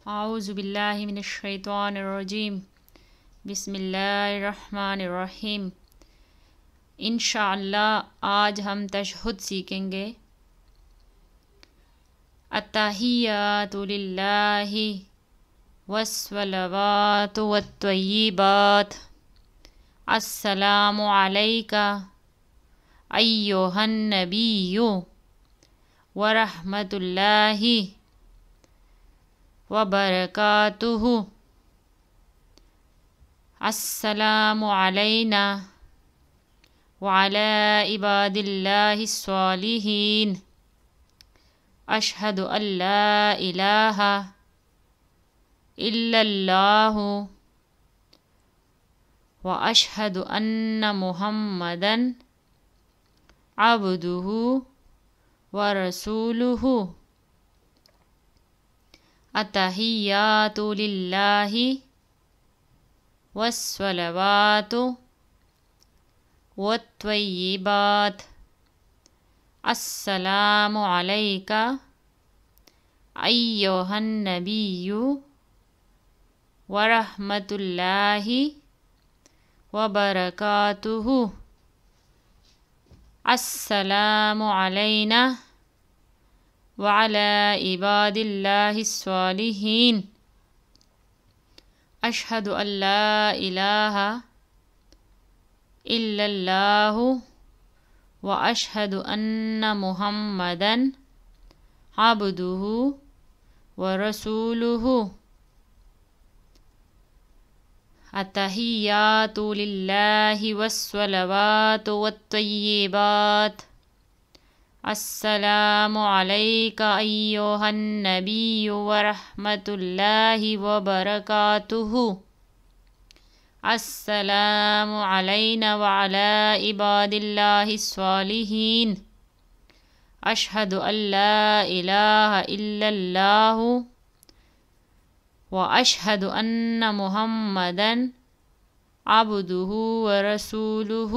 اعوذ باللہ من الشیطان الرجیم بسم اللہ الرحمن الرحیم۔ انشاءاللہ آج ہم تشہد سیکھیں گے۔ التحیات للہ والصلوات والطیبات، السلام علیک ایہا النبی ورحمۃ اللہ وبرکاتہ، السلام علینا وعلی عباد اللہ الصالحین، اشہد ان لا الہ الا اللہ واشہد ان محمدا عبدہ ورسولہ۔ التحیات للہ والصلوات والطیبات، السلام علیک ایہا النبی ورحمۃ اللہ وبرکاتہ، السلام علینا وعلی عباد اللہ الصالحین، اشہد ان لا الہ الا اللہ واشہد ان محمدا عبدہ ورسولہ۔ التحیات للہ والصلوات والطیبات، السلام علیک ایہا النبی ورحمۃ اللہ وبرکاتہ، السلام علینا وعلی عباد اللہ الصالحین، اشہد ان لا الہ الا اللہ واشہد ان محمدا عبدہ ورسولہ۔